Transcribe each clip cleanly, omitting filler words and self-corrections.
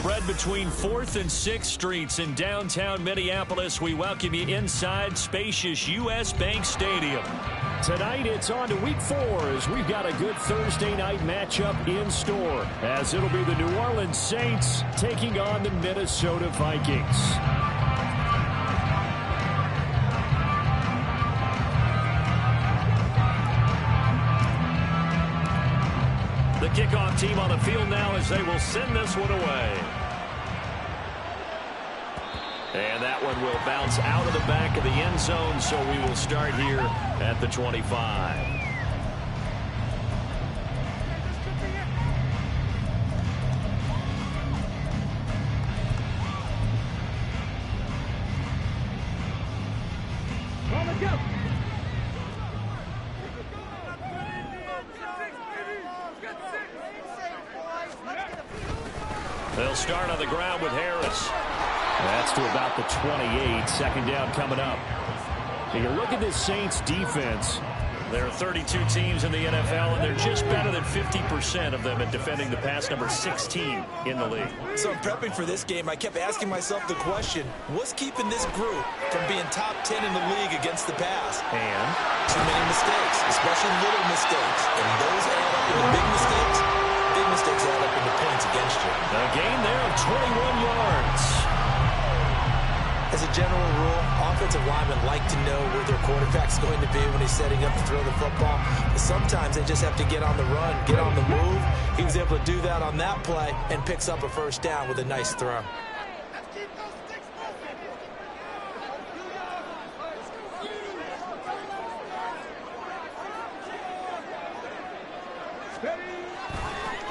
Spread between 4th and 6th Streets in downtown Minneapolis. We welcome you inside spacious U.S. Bank Stadium. Tonight, it's on to Week 4 as we've got a good Thursday night matchup in store, as it'll be the New Orleans Saints taking on the Minnesota Vikings. The kickoff team on the field now as they will send this one away. And that one will bounce out of the back of the end zone, so we will start here at the 25. They'll start on the ground with Harris. That's to about the 28. Second down coming up. And you look at this Saints defense. There are 32 teams in the NFL, and they're just better than 50% of them at defending the pass, number 16 in the league. So in prepping for this game, I kept asking myself the question, what's keeping this group from being top 10 in the league against the pass? And too many mistakes, especially little mistakes. And those add up into big mistakes. Big mistakes add up into points against you. A gain there of 21 yards. As a general rule, offensive linemen like to know where their quarterback's going to be when he's setting up to throw the football. But sometimes they just have to get on the run, get on the move. He was able to do that on that play and picks up a first down with a nice throw.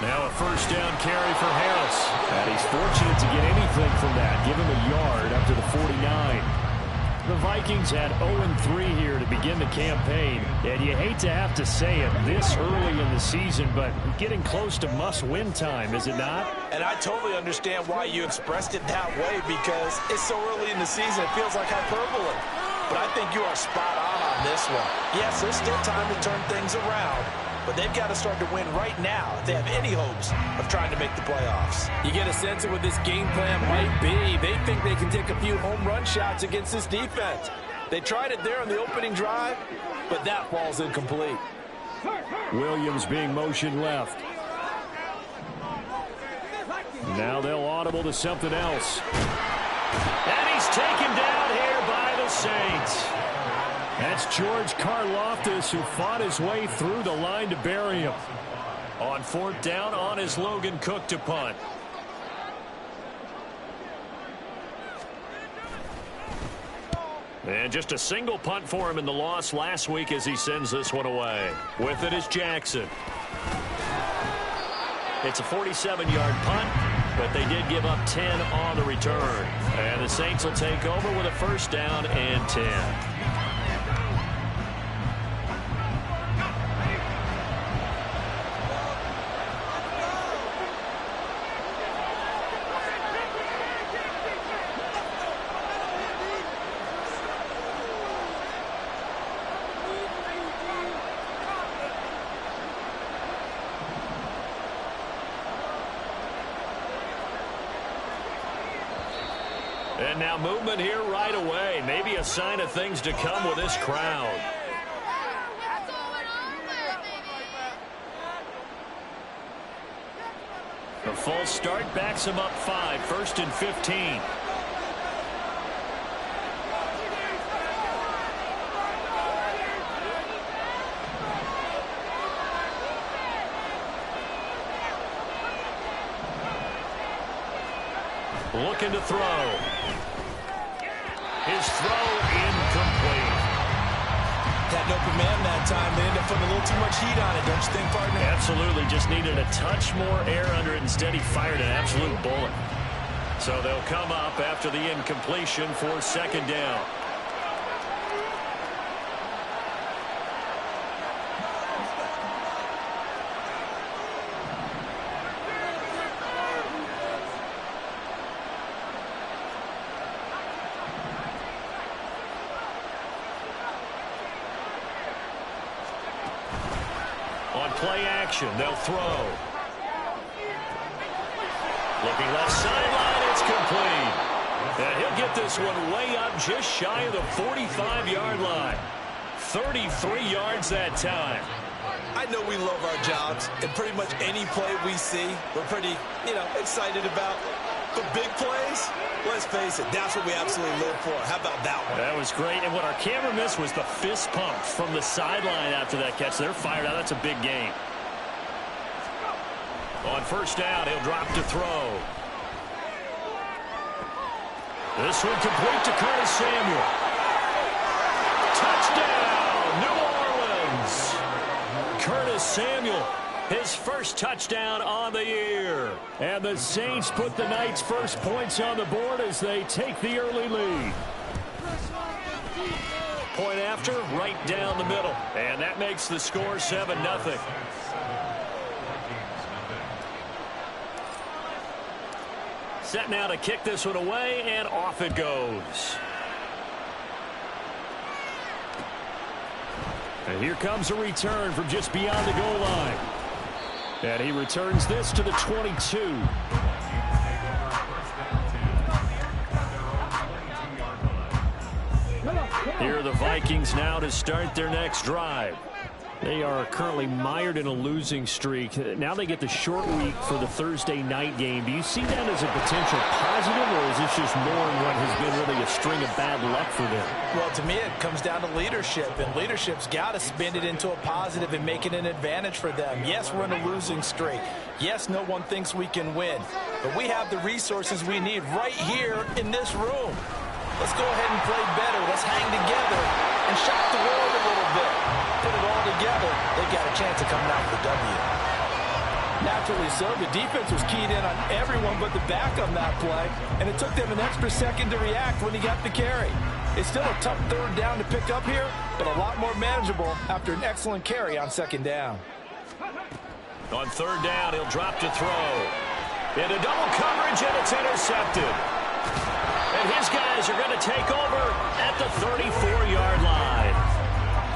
Now a first down carry for Harris. And he's fortunate to get anything from that. Give him a yard up to the 49. The Vikings had 0-3 here to begin the campaign. And you hate to have to say it this early in the season, but getting close to must-win time, is it not? And I totally understand why you expressed it that way, because it's so early in the season it feels like hyperbole. But I think you are spot on this one. Yes, there's still time to turn things around, but they've got to start to win right now if they have any hopes of trying to make the playoffs. You get a sense of what this game plan might be. They think they can take a few home run shots against this defense. They tried it there on the opening drive, but that falls incomplete. Williams being motioned left. Now they'll audible to something else. And he's taken down here by the Saints. That's George Karlaftis, who fought his way through the line to bury him. On 4th down, on is Logan Cook to punt. And just a single punt for him in the loss last week as he sends this one away. With it is Jackson. It's a 47-yard punt, but they did give up 10 on the return. And the Saints will take over with a first down and 10. And now movement here right away. Maybe a sign of things to come with this crowd. A false start backs him up 5. 1st and 15. Looking to throw. His throw incomplete. Had an open man that time. They ended up putting a little too much heat on it, don't you think, partner? Absolutely. Just needed a touch more air under it. Instead, he fired an absolute bullet. So they'll come up after the incompletion for second down. On play action, they'll throw. Looking left sideline, it's complete. And he'll get this one way up just shy of the 45-yard line. 33 yards that time. I know we love our jobs, and pretty much any play we see, we're pretty, excited about. But big plays, let's face it, that's what we absolutely live for. How about that one? That was great, and what our camera missed was the fist pump from the sideline after that catch. They're fired out. That's a big gain. On first down, he'll drop to throw. This one complete to Curtis Samuel. Touchdown, New Orleans. Curtis Samuel, his first touchdown on the year. And the Saints put the Knights' first points on the board as they take the early lead. Point after, right down the middle. And that makes the score 7-0. Set now to kick this one away, and off it goes. And here comes a return from just beyond the goal line. And he returns this to the 22. Here are the Vikings now to start their next drive. They are currently mired in a losing streak. Now they get the short week for the Thursday night game. Do you see that as a potential positive, or is this just more in what has been really a string of bad luck for them? Well, to me, it comes down to leadership, and leadership's got to spin it into a positive and make it an advantage for them. Yes, we're in a losing streak. Yes, no one thinks we can win, but we have the resources we need right here in this room. Let's go ahead and play better. Let's hang together and shock the world a little bit. Put it all together, they've got a chance of coming out with a W. Naturally so, the defense was keyed in on everyone but the back on that play, and it took them an extra second to react when he got the carry. It's still a tough third down to pick up here, but a lot more manageable after an excellent carry on second down. On third down, he'll drop to throw. Into double coverage, and it's intercepted. And his guys are going to take over at the 34-yard line.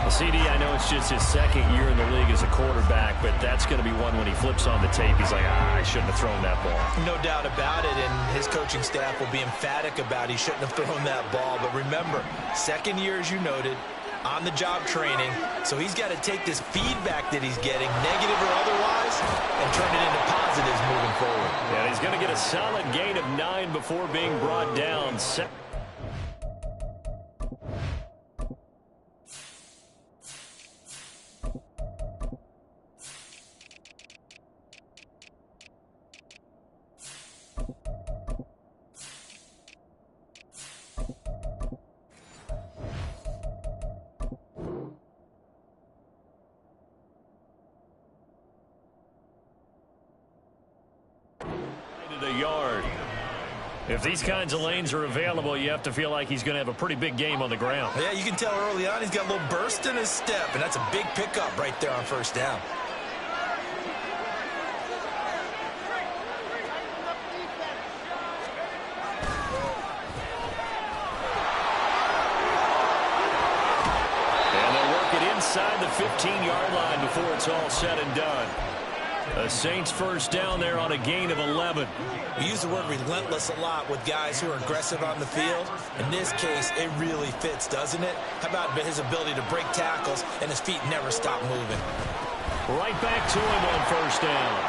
Well, CD, I know it's just his second year in the league as a quarterback, but that's going to be one when he flips on the tape. He's like, I shouldn't have thrown that ball. No doubt about it, and his coaching staff will be emphatic about he shouldn't have thrown that ball. But remember, second year, as you noted, on-the-job training, so he's got to take this feedback that he's getting, negative or otherwise, and turn it into positives moving forward. And he's going to get a solid gain of 9 before being brought down. A yard. If these kinds of lanes are available, you have to feel like he's going to have a pretty big game on the ground. Yeah, you can tell early on he's got a little burst in his step, and that's a big pickup right there on first down. And they'll work it inside the 15-yard line before it's all said and done. The Saints first down there on a gain of 11. We use the word relentless a lot with guys who are aggressive on the field. In this case, it really fits, doesn't it? How about his ability to break tackles and his feet never stop moving? Right back to him on first down.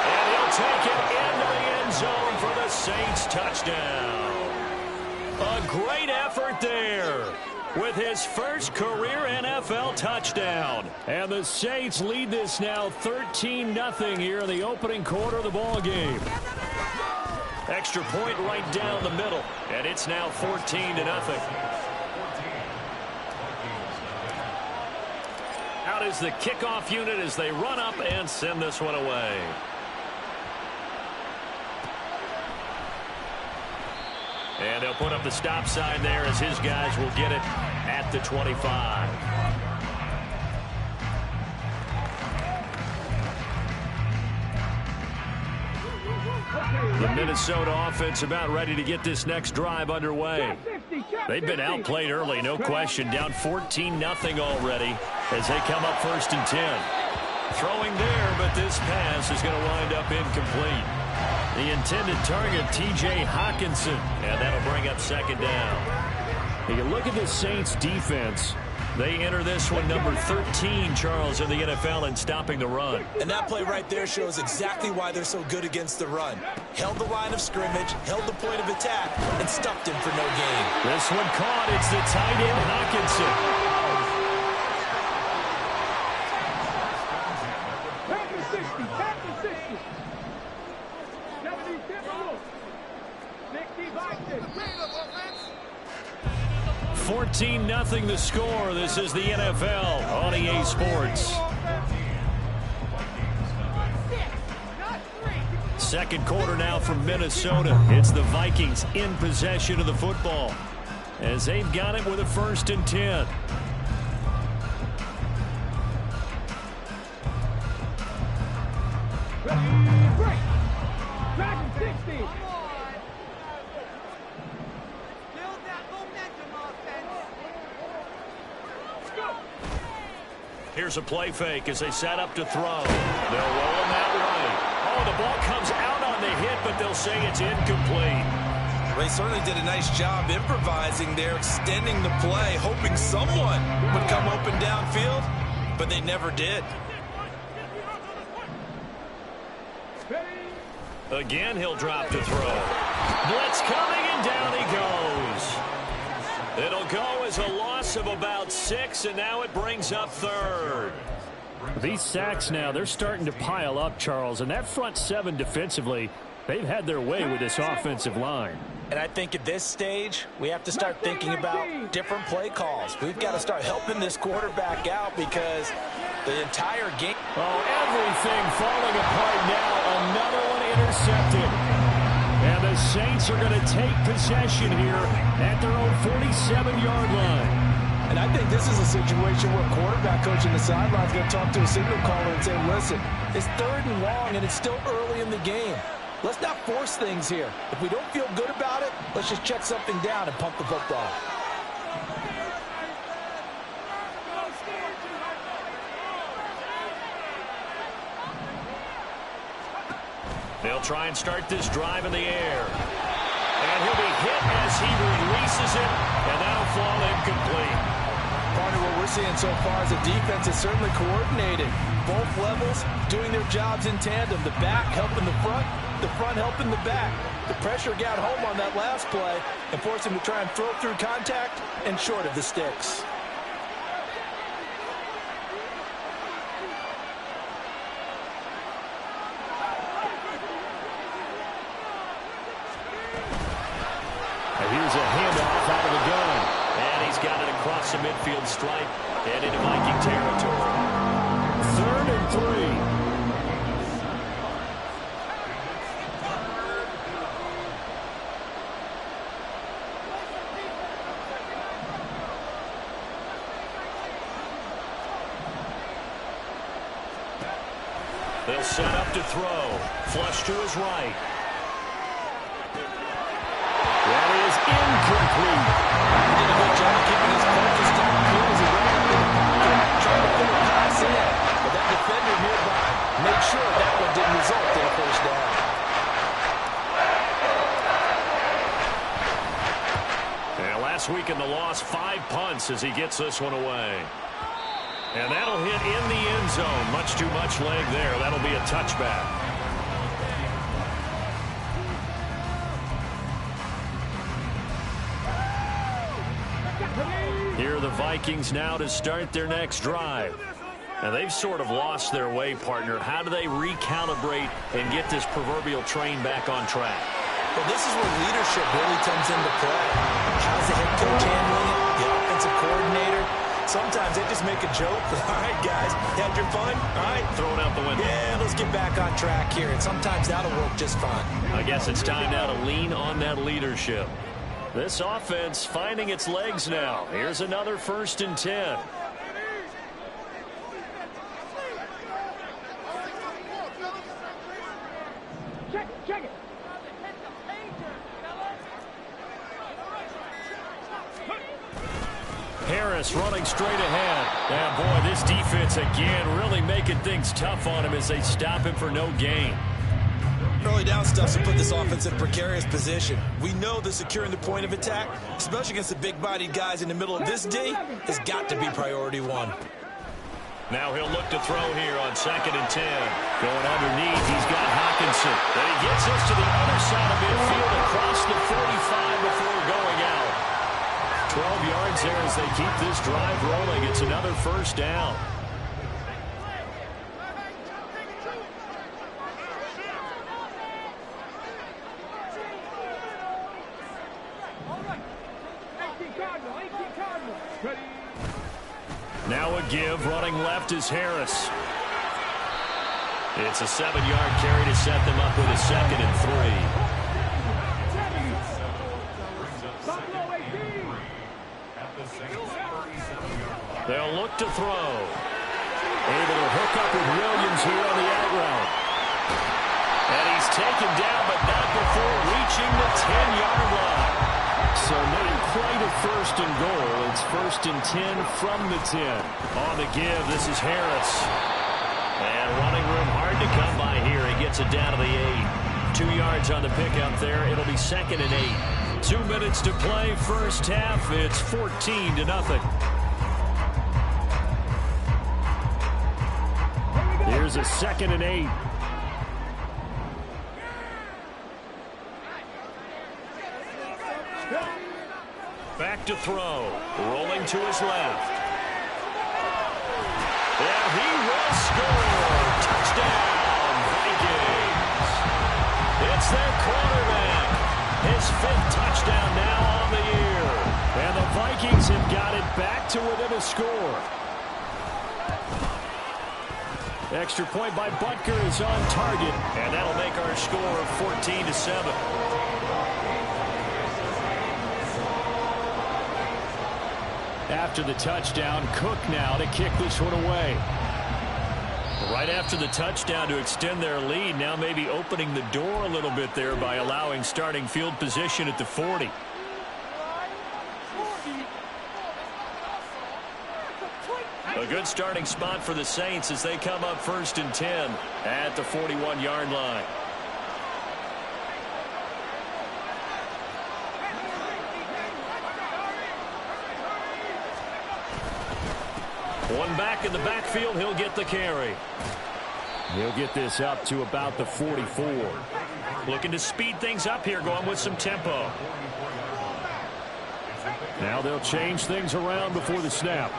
And he'll take it into the end zone for the Saints touchdown. A great effort there with his first career NFL touchdown. And the Saints lead this now 13-0 here in the opening quarter of the ball game. Extra point right down the middle, and it's now 14-0. Out is the kickoff unit as they run up and send this one away. And they'll put up the stop sign there as his guys will get it at the 25. The Minnesota offense about ready to get this next drive underway. They've been outplayed early, no question. Down 14-0 already as they come up 1st and 10. Throwing there, but this pass is going to wind up incomplete. The intended target, T.J. Hawkinson, and that'll bring up second down. You look at the Saints defense. They enter this one number 13, Charles, in the NFL in stopping the run. And that play right there shows exactly why they're so good against the run. Held the line of scrimmage, held the point of attack, and stuffed him for no gain. This one caught. It's the tight end, Hawkinson. Nothing the score. This is the NFL on EA Sports. Second quarter now from Minnesota. It's the Vikings in possession of the football as they've got it with a 1st and 10. Here's a play fake as they set up to throw. They'll roll him that way. Oh, the ball comes out on the hit, but they'll say it's incomplete. They certainly did a nice job improvising there, extending the play, hoping someone would come open downfield, but they never did. Again, he'll drop to throw. Blitz coming, and down he goes. It'll go as a loss of about 6, and now it brings up 3rd. These sacks now, they're starting to pile up, Charles, and that front 7 defensively, they've had their way with this offensive line. And I think at this stage, we have to start thinking about different play calls. We've got to start helping this quarterback out because the entire game... Oh, everything falling apart now. Another one intercepted. And the Saints are going to take possession here at their own 47-yard line. And I think this is a situation where a quarterback coach in the sideline is going to talk to a signal caller and say, listen, it's 3rd and long, and it's still early in the game. Let's not force things here. If we don't feel good about it, let's just check something down and pump the football. They'll try and start this drive in the air. And he'll be hit as he releases it, and that'll fall incomplete. Partner, what we're seeing so far is the defense is certainly coordinated. Both levels doing their jobs in tandem. The back helping the front helping the back. The pressure got home on that last play and forced him to try and throw through contact and short of the sticks. Here's a handoff out of the gun. And he's got it across the midfield stripe and into Viking territory. 3rd and 3. They'll set up to throw. Flush to his right. That is incomplete. He did a good job keeping his focus downfield as he went trying to put a pass in. But that defender nearby made sure that one didn't result in a 1st down. And last week in the loss, 5 punts as he gets this one away. And that'll hit in the end zone. Much too much leg there. That'll be a touchback. Here are the Vikings now to start their next drive. And they've sort of lost their way, partner. How do they recalibrate and get this proverbial train back on track? Well, this is where leadership really comes into play. How's the head coach handling it? The offensive coordinator? Sometimes they just make a joke. All right, guys, had your fun? All right. Throw it out the window. Yeah, let's get back on track here. And sometimes that'll work just fine. I guess it's time now to lean on that leadership. This offense finding its legs now. Here's another 1st and 10. Check it. Harris running straight ahead. And boy, this defense again really making things tough on him as they stop him for no gain. Early early down stuff to put this offense in a precarious position. We know that securing the point of attack, especially against the big-bodied guys in the middle of this D, has got to be priority one. Now he'll look to throw here on 2nd and 10. Going underneath, he's got Hawkinson. And he gets us to the other side of midfield across the 45 before going out. 12 yards there as they keep this drive rolling. It's another first down. Now a give, running left is Harris. It's a 7-yard carry to set them up with a 2nd and 3. They'll look to throw. Able to hook up with Williams here on the out route. And he's taken down, but not before reaching the 10-yard line. So not quite a 1st and goal. It's 1st and 10 from the 10. On the give, this is Harris. And running room hard to come by here. He gets it down to the 8. 2 yards on the pickup there. It'll be 2nd and 8. 2 minutes to play first half. It's 14-0. Here's a 2nd and 8. Back to throw. Rolling to his left. And he will score. Touchdown, Vikings. It's their quarterback. His 5th touchdown now on the year. And the Vikings have got it back to within a score. Extra point by Butker is on target. And that'll make our score 14-7. After the touchdown, Cook now to kick this one away. Right after the touchdown to extend their lead, now maybe opening the door a little bit there by allowing starting field position at the 40. A good starting spot for the Saints as they come up 1st and 10 at the 41-yard line. One back in the backfield, he'll get the carry. He'll get this up to about the 44. Looking to speed things up here, going with some tempo. Now they'll change things around before the snap.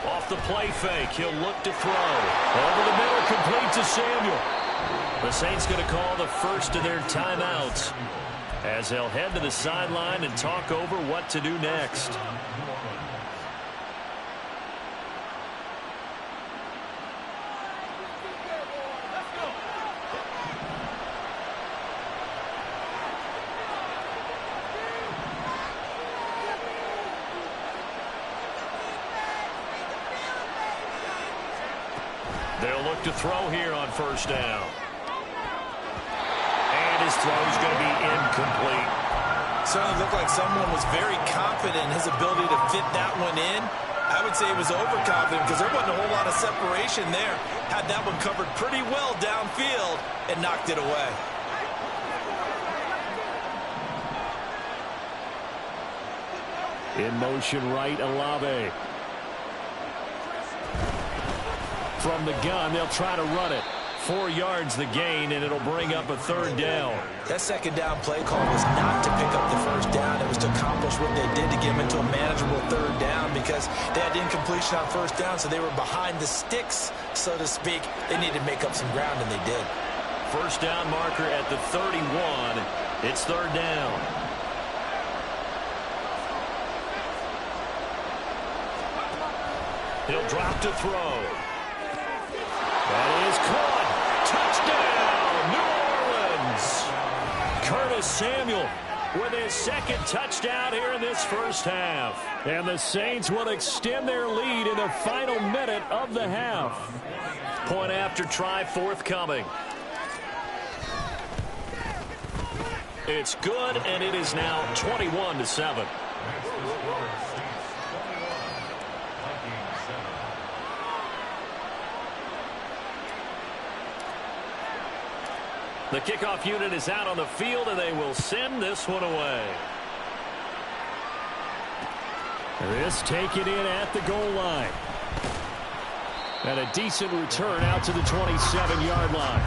Off the play fake, he'll look to throw. Over the middle, complete to Samuel. The Saints going to call the first of their timeouts, as they'll head to the sideline and talk over what to do next. They'll look to throw here on 1st down. His throw is going to be incomplete. Certainly looked like someone was very confident in his ability to fit that one in. I would say he was overconfident because there wasn't a whole lot of separation there. Had that one covered pretty well downfield and knocked it away. In motion right, Olave. From the gun, they'll try to run it. 4 yards the gain, and it'll bring up a 3rd down. That 2nd down play call was not to pick up the 1st down. It was to accomplish what they did to get him into a manageable 3rd down because they had incompletion on 1st down, so they were behind the sticks, so to speak. They needed to make up some ground, and they did. 1st down marker at the 31. It's 3rd down. He'll drop to throw. That is caught. Touchdown, New Orleans. Curtis Samuel with his 2nd touchdown here in this first half. And the Saints will extend their lead in the final minute of the half. Point after try forthcoming. It's good, and it is now 21-7. The kickoff unit is out on the field, and they will send this one away. This taken in at the goal line. And a decent return out to the 27-yard line.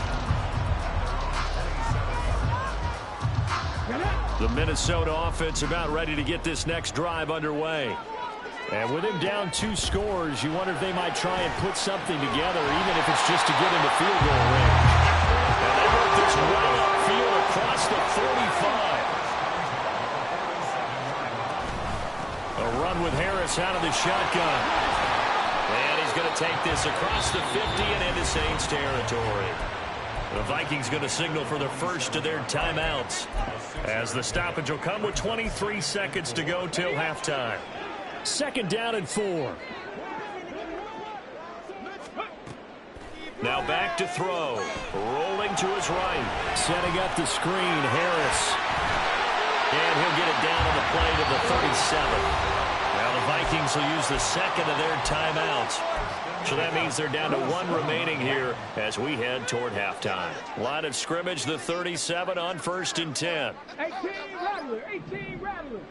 The Minnesota offense about ready to get this next drive underway. And with him down 2 scores, you wonder if they might try and put something together, even if it's just to get into field goal range. And they work this well upfield across the 45. A run with Harris out of the shotgun. And he's going to take this across the 50 and into Saints territory. The Vikings going to signal for the first of their timeouts, as the stoppage will come with 23 seconds to go till halftime. 2nd down and 4. Now back to throw. Rolling to his right. Setting up the screen, Harris. And he'll get it down on the play to the 37. Now the Vikings will use the second of their timeouts. So that means they're down to 1 remaining here as we head toward halftime. Line of scrimmage, the 37 on 1st and 10. 18 Rattler, 18 Rattler.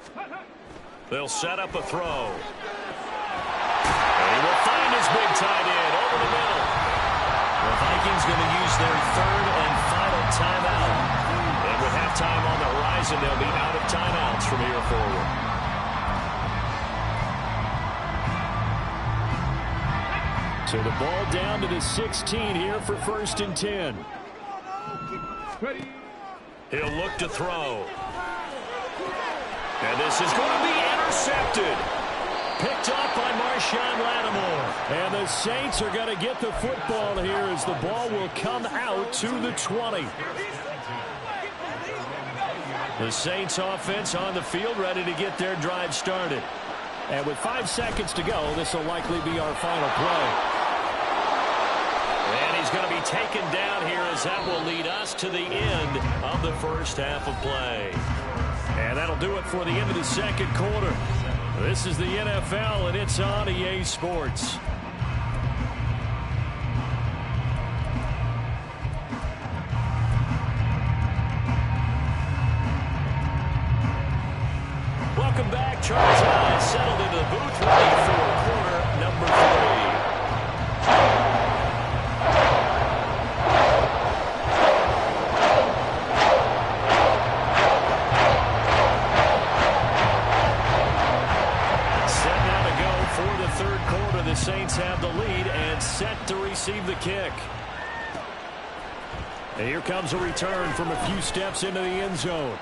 They'll set up a throw. And he will find his big tight end over the middle. The Vikings going to use their 3rd and final timeout. And with halftime on the horizon, they'll be out of timeouts from here forward. So the ball down to the 16 here for 1st and 10. He'll look to throw. And this is going to be intercepted. Picked up by Marshawn Lattimore. And the Saints are going to get the football here as the ball will come out to the 20. The Saints offense on the field ready to get their drive started. And with 5 seconds to go, this will likely be our final play. And he's going to be taken down here as that will lead us to the end of the first half of play. And that'll do it for the end of the 2nd quarter. This is the NFL, and it's on EA Sports. Welcome back. Charles Hyde settled into the booth ready for quarter number 3. Set now to go for the 3rd quarter. The Saints have the lead and set to receive the kick. And here comes a return from a few steps into the end zone.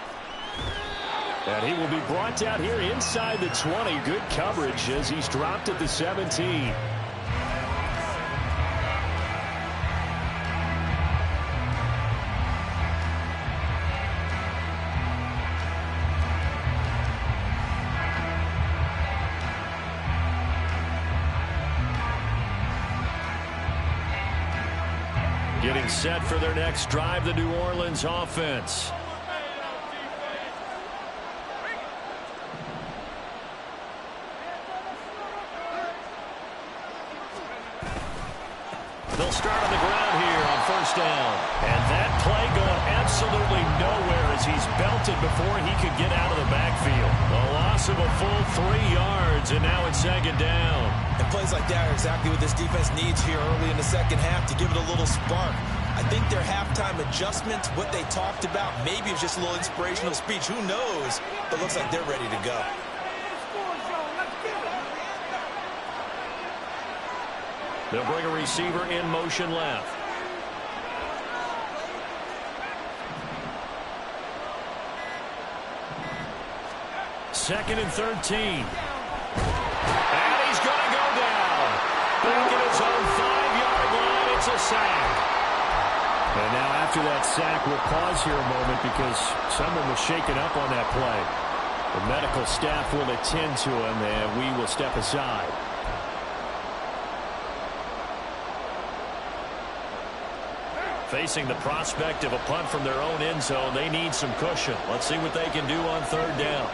And he will be brought down here inside the 20. Good coverage as he's dropped at the 17. Getting set for their next drive, the New Orleans offense. They'll start on the ground here on 1st down. And that play going absolutely nowhere as he's belted before he could get out of the backfield. A loss of a full 3 yards, and now it's 2nd down. And plays like that are exactly what this defense needs here early in the 2nd half to give it a little spark. I think their halftime adjustments, what they talked about, maybe it's just a little inspirational speech. Who knows? But looks like they're ready to go. They'll bring a receiver in motion left. Second and 13. And he's going to go down. Back at his own 5-yard line. It's a sack. And now after that sack, we'll pause here a moment because someone was shaken up on that play. The medical staff will attend to him, and we will step aside. Facing the prospect of a punt from their own end zone, they need some cushion. Let's see what they can do on 3rd down.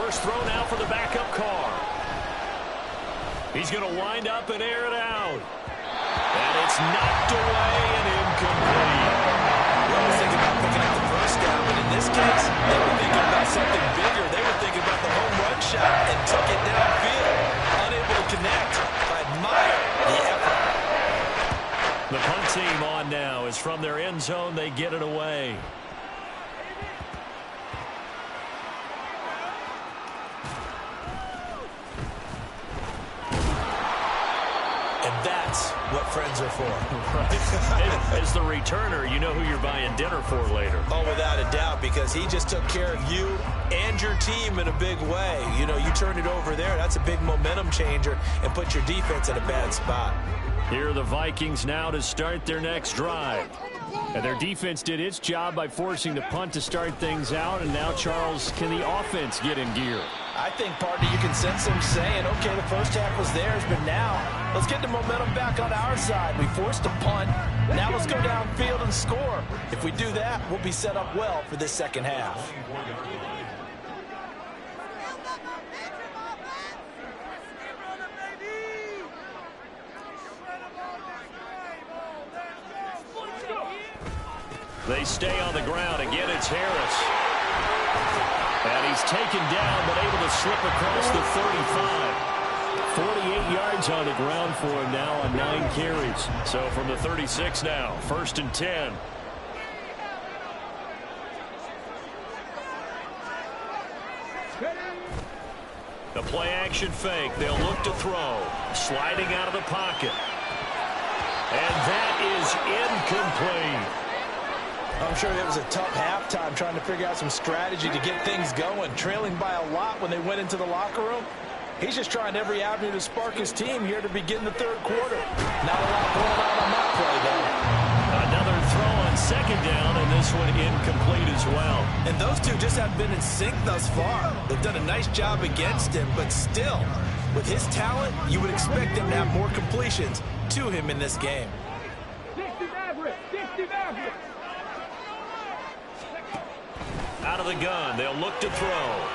first throw now for the backup car. He's going to wind up and air it out. And it's knocked away and incomplete. We always think about picking up the first down, but in this case, they were thinking about something bigger. They were thinking about the home run shot and took it downfield. Unable to connect. I admire the effort. The punt team on now. As from their end zone, they get it away. And that's what friends are for. Right. As the returner, you know who you're buying dinner for later. Oh, without a doubt, because he just took care of you and your team in a big way. You know, you turn it over there, that's a big momentum changer, and put your defense in a bad spot. Here are the Vikings now to start their next drive. And their defense did its job by forcing the punt to start things out. And now, Charles, can the offense get in gear? I think, partner, you can sense them saying, okay, the first half was theirs, but now let's get the momentum back on our side. We forced a punt. Now let's go downfield and score. If we do that, we'll be set up well for this second half. They stay on the ground. Again, it's Harris. And he's taken down, but able to slip across the 35. 48 yards on the ground for him now on 9 carries. So from the 36 now, 1st and 10. The play action fake. They'll look to throw. Sliding out of the pocket. And that is incomplete. I'm sure it was a tough halftime trying to figure out some strategy to get things going. Trailing by a lot when they went into the locker room. He's just trying every avenue to spark his team here to begin the third quarter. Not a lot going on that play, though. Another throw on 2nd down, and this one incomplete as well. And those two just have been in sync thus far. They've done a nice job against him, but still, with his talent, you would expect them to have more completions to him in this game. 60 Maverick, 60 Maverick. Out of the gun, they'll look to throw.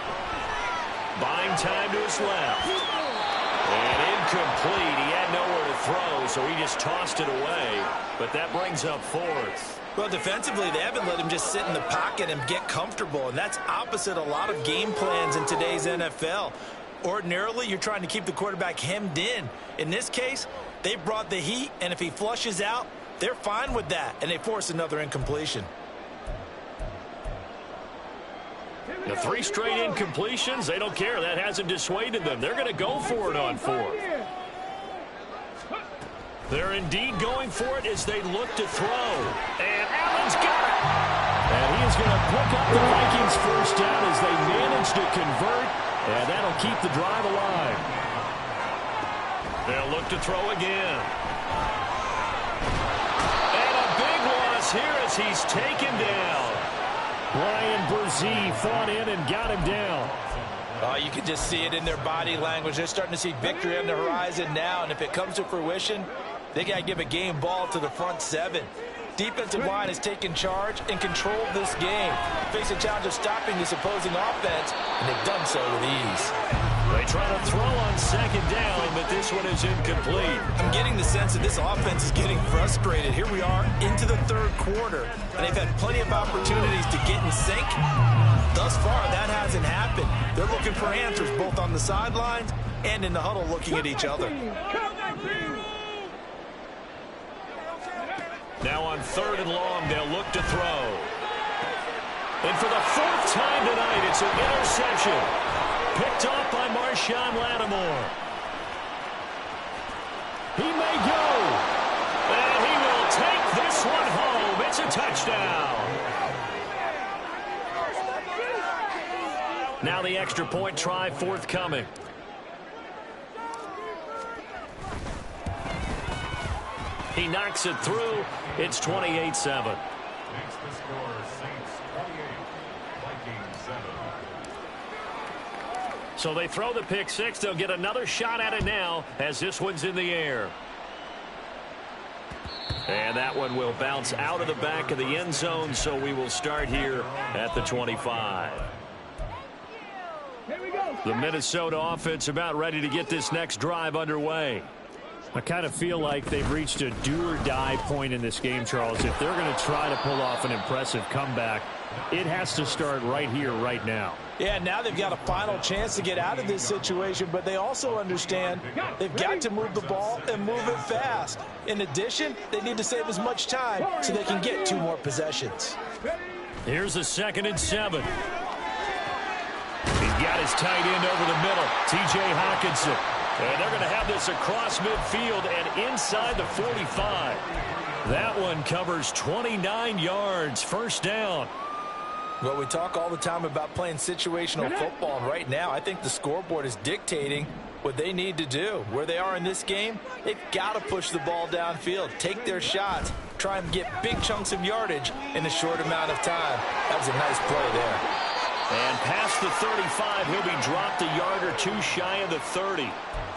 Buying time to his left. And incomplete. He had nowhere to throw, so he just tossed it away. But that brings up 4th. Well, defensively, they haven't let him just sit in the pocket and get comfortable, and that's opposite a lot of game plans in today's NFL. Ordinarily, you're trying to keep the quarterback hemmed in. In this case, they brought the heat, and if he flushes out, they're fine with that, and they force another incompletion. The 3 straight incompletions, they don't care. That hasn't dissuaded them. They're going to go for it on 4th. They're indeed going for it as they look to throw. And Allen's got it. And he is going to pick up the Vikings first down as they manage to convert. And that'll keep the drive alive. They'll look to throw again. And a big loss here as he's taken down. Brian Brzee fought in and got him down. You can just see it in their body language. They're starting to see victory on the horizon now, and if it comes to fruition, they got to give a game ball to the front 7. Defensive line has taken charge and controlled this game. Face a challenge of stopping this opposing offense, and they've done so with ease. They try to throw on 2nd down, but this one is incomplete. I'm getting the sense that this offense is getting frustrated. Here we are into the third quarter, and they've had plenty of opportunities to get in sync. Thus far, that hasn't happened. They're looking for answers both on the sidelines and in the huddle looking at each other. Now on 3rd and long, they'll look to throw. And for the 4th time tonight, it's an interception. Picked off by Marshawn Lattimore. He may go. And he will take this one home. It's a touchdown. Now the extra point try forthcoming. He knocks it through. It's 28-7. Next to score, Saints 28, Vikings 7. So they throw the pick 6. They'll get another shot at it now as this one's in the air. And that one will bounce out of the back of the end zone, so we will start here at the 25. Here we go. The Minnesota offense about ready to get this next drive underway. I kind of feel like they've reached a do-or-die point in this game, Charles. If they're going to try to pull off an impressive comeback, it has to start right here, right now. Yeah, now they've got a final chance to get out of this situation, but they also understand they've got to move the ball and move it fast. In addition, they need to save as much time so they can get 2 more possessions. Here's a 2nd and 7. He's got his tight end over the middle, T.J. Hawkinson. And they're going to have this across midfield and inside the 45. That one covers 29 yards, first down. Well, we talk all the time about playing situational football, and right now I think the scoreboard is dictating what they need to do. Where they are in this game, they've got to push the ball downfield, take their shots, try and get big chunks of yardage in a short amount of time. That was a nice play there. And past the 35, he'll be dropped a yard or 2 shy of the 30.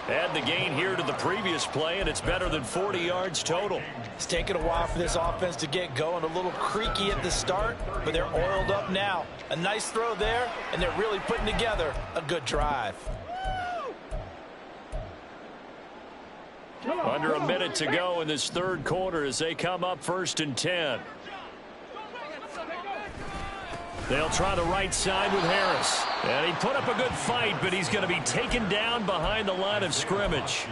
Add the gain here to the previous play, and it's better than 40 yards total. It's taken a while for this offense to get going. A little creaky at the start, but they're oiled up now. A nice throw there, and they're really putting together a good drive. Under a minute to go in this 3rd quarter as they come up 1st and 10. They'll try the right side with Harris. And he put up a good fight, but he's going to be taken down behind the line of scrimmage.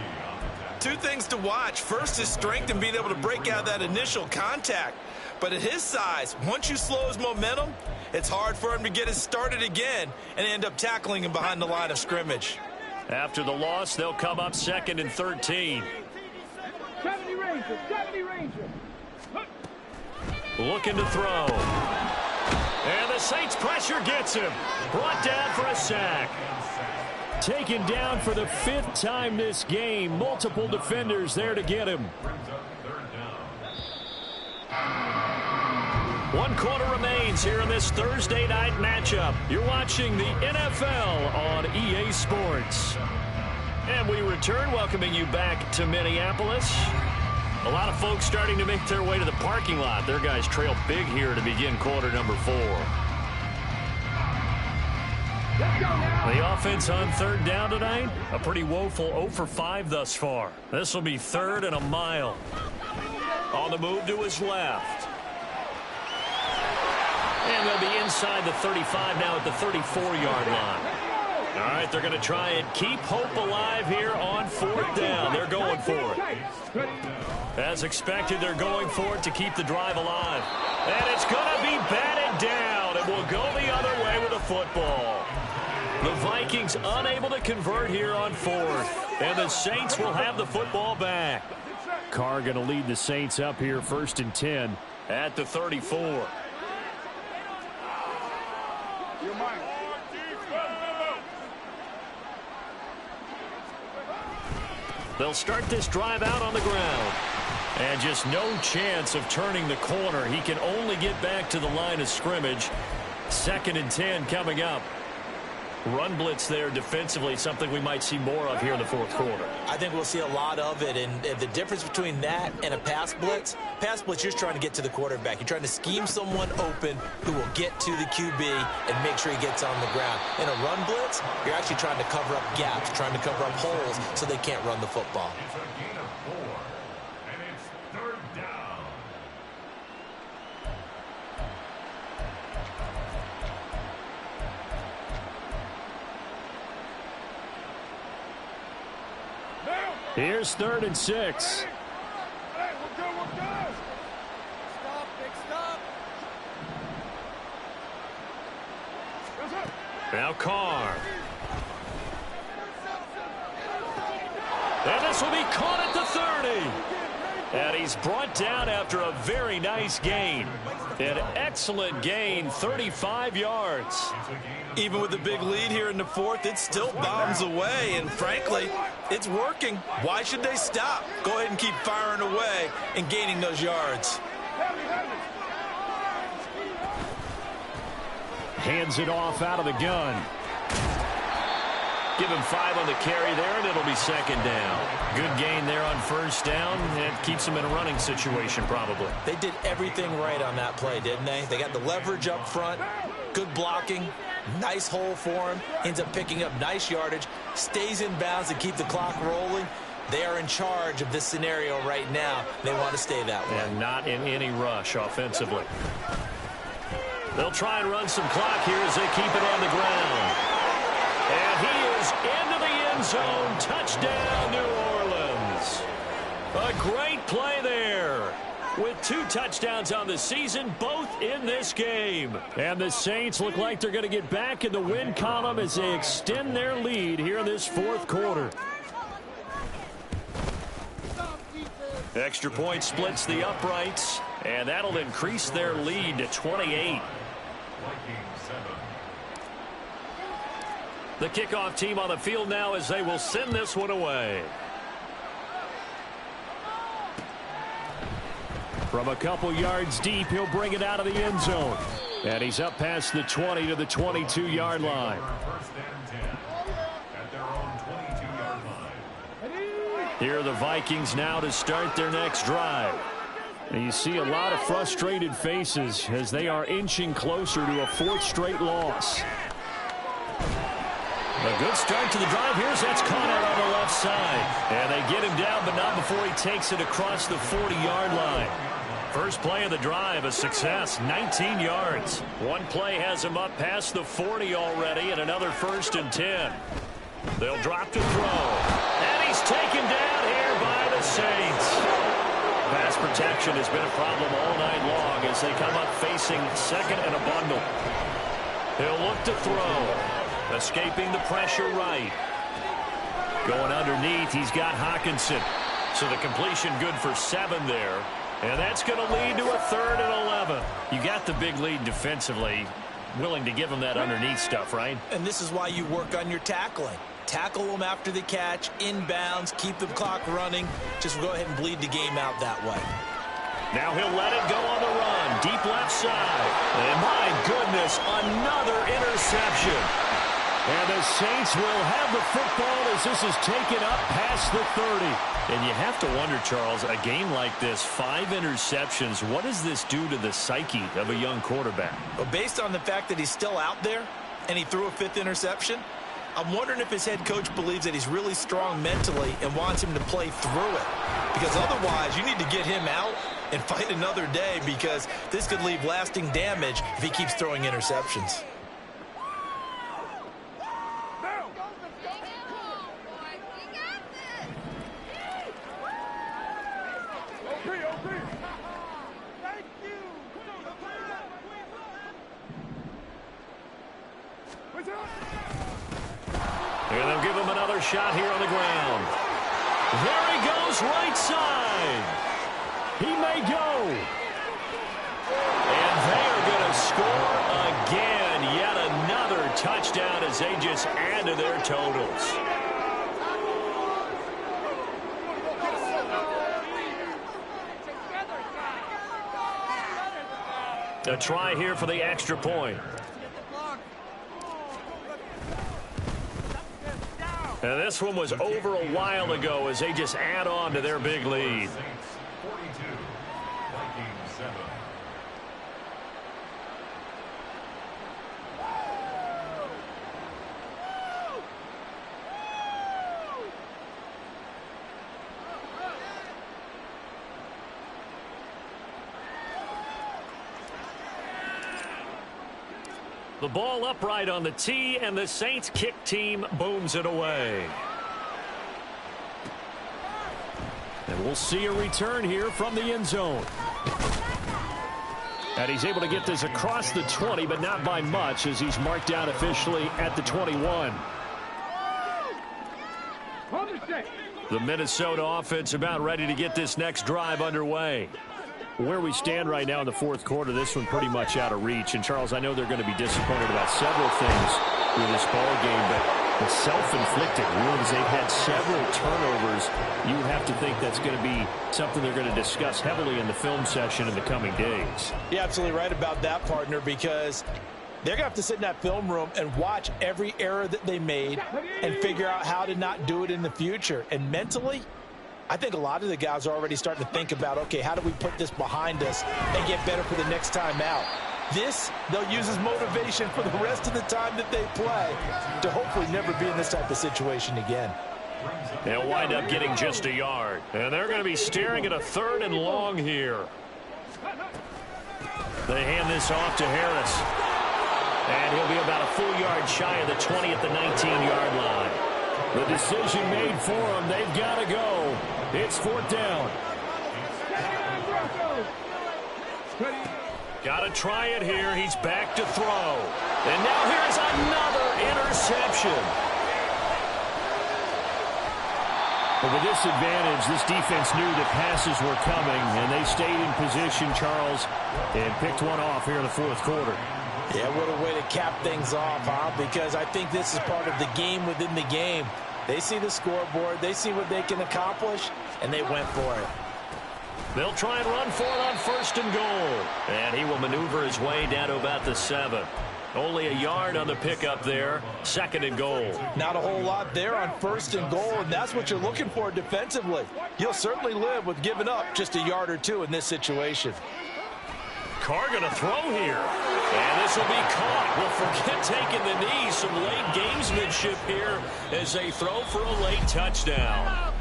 2 things to watch. First, his strength and being able to break out that initial contact. But at his size, once you slow his momentum, it's hard for him to get it started again and end up tackling him behind the line of scrimmage. After the loss, they'll come up 2nd and 13. 70 Rangers, 70 Rangers. Looking to throw. And the Saints pressure gets him. Brought down for a sack. Taken down for the 5th time this game. Multiple defenders there to get him. 1 quarter remains here in this Thursday night matchup. You're watching the NFL on EA Sports. And we return, welcoming you back to Minneapolis. A lot of folks starting to make their way to the parking lot. Their guys trail big here to begin quarter number 4. The offense on 3rd down tonight, a pretty woeful 0 for 5 thus far. This will be 3rd and a mile. On the move to his left. And they'll be inside the 35 now at the 34-yard line. All right, they're going to try and keep hope alive here on 4th down. They're going for it. As expected, they're going for it to keep the drive alive. And it's going to be batted down. It will go the other way with the football. The Vikings unable to convert here on 4th. And the Saints will have the football back. Carr going to lead the Saints up here 1st and 10 at the 34. They'll start this drive out on the ground. And just no chance of turning the corner. He can only get back to the line of scrimmage. 2nd and 10 coming up. Run blitz there defensively, something we might see more of here in the 4th quarter. I think we'll see a lot of it, and the difference between that and a pass blitz, you're just trying to get to the quarterback. You're trying to scheme someone open who will get to the QB and make sure he gets on the ground. In a run blitz, you're actually trying to cover up gaps, trying to cover up holes so they can't run the football. It's a gain of 4, and it's 3rd down. Here's 3rd and 6. Hey, we're good, we're good. Stop, big stop. Now Carr. And this will be caught at the 30. And he's brought down after a very nice gain. An excellent gain, 35 yards. Even with the big lead here in the 4th, it still bombs away, and frankly, it's working. Why should they stop? Go ahead and keep firing away and gaining those yards. Hands it off out of the gun. Give him 5 on the carry there, and it'll be 2nd down. Good gain there on 1st down. It keeps him in a running situation, probably. They did everything right on that play, didn't they? They got the leverage up front, good blocking, Nice hole for him. Ends up picking up nice yardage. Stays in bounds to keep the clock rolling. They are in charge of this scenario right now. They want to stay that way. And not in any rush offensively. They'll try and run some clock here as they keep it on the ground. And he is into the end zone. Touchdown, New Orleans. A great play there. With 2 touchdowns on the season, both in this game. And the Saints look like they're going to get back in the win column as they extend their lead here in this 4th quarter. Extra point splits the uprights, and that'll increase their lead to 28. The kickoff team on the field now as they will send this one away. From a couple yards deep, he'll bring it out of the end zone. And he's up past the 20 to the 22-yard line. Here are the Vikings now to start their next drive. And you see a lot of frustrated faces as they are inching closer to a 4th straight loss. A good start to the drive. Here's that's caught out on the left side. And they get him down, but not before he takes it across the 40-yard line. First play of the drive, a success, 19 yards. One play has him up past the 40 already, and another 1st and 10. They'll drop to throw. And he's taken down here by the Saints. Pass protection has been a problem all night long as they come up facing 2nd and a bundle. He'll look to throw. Escaping the pressure right. Going underneath, he's got Hawkinson. So the completion good for 7 there. And that's going to lead to a 3rd and 11. You got the big lead defensively. Willing to give them that underneath stuff, right? And this is why you work on your tackling. Tackle them after the catch, inbounds, keep the clock running. Just go ahead and bleed the game out that way. Now he'll let it go on the run. Deep left side. And my goodness, another interception. And the Saints will have the football as this is taken up past the 30. And you have to wonder, Charles, a game like this, 5 interceptions, what does this do to the psyche of a young quarterback? Well, based on the fact that he's still out there and he threw a 5th interception, I'm wondering if his head coach believes that he's really strong mentally and wants him to play through it. Because otherwise, you need to get him out and fight another day because this could leave lasting damage if he keeps throwing interceptions. And they'll give him another shot here on the ground. There he goes, right side. He may go. And they are going to score again. Yet another touchdown as they just add to their totals. A try here for the extra point. And this one was over a while ago as they just add on to their big lead. The ball upright on the tee, and the Saints kick team booms it away. And we'll see a return here from the end zone. And he's able to get this across the 20, but not by much as he's marked down officially at the 21. The Minnesota offense about ready to get this next drive underway. Where we stand right now in the 4th quarter, this one pretty much out of reach. And, Charles, I know they're going to be disappointed about several things with this ball game, but it's self-inflicted wounds. They've had several turnovers. You would have to think that's going to be something they're going to discuss heavily in the film session in the coming days. You're absolutely right about that, partner, because they're going to have to sit in that film room and watch every error that they made and figure out how to not do it in the future. And mentally, I think a lot of the guys are already starting to think about, okay, how do we put this behind us and get better for the next time out? This, they'll use as motivation for the rest of the time that they play to hopefully never be in this type of situation again. They'll wind up getting just a yard. And they're going to be staring at a 3rd and long here. They hand this off to Harris. And he'll be about a full yard shy of the 20 at the 19-yard line. The decision made for them. They've got to go. It's 4th down. Got to try it here. He's back to throw. And now here's another interception. But with this advantage, this defense knew that passes were coming, and they stayed in position, Charles, and picked one off here in the 4th quarter. Yeah, what a way to cap things off, huh? Because I think this is part of the game within the game. They see the scoreboard, they see what they can accomplish, and they went for it. They'll try and run for it on 1st and goal. And he will maneuver his way down to about the 7. Only a yard on the pickup there. 2nd and goal. Not a whole lot there on 1st and goal, and that's what you're looking for defensively. You'll certainly live with giving up just a yard or 2 in this situation. Carr going to throw here. And this will be caught. Well, forget taking the knee. Some late gamesmanship here as they throw for a late touchdown.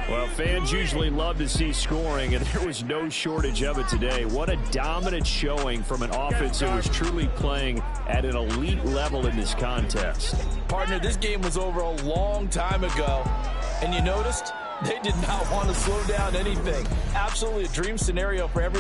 Well, fans usually love to see scoring, and there was no shortage of it today. What a dominant showing from an offense that was truly playing at an elite level in this contest. Partner, this game was over a long time ago, and you noticed they did not want to slow down anything. Absolutely a dream scenario for everyone.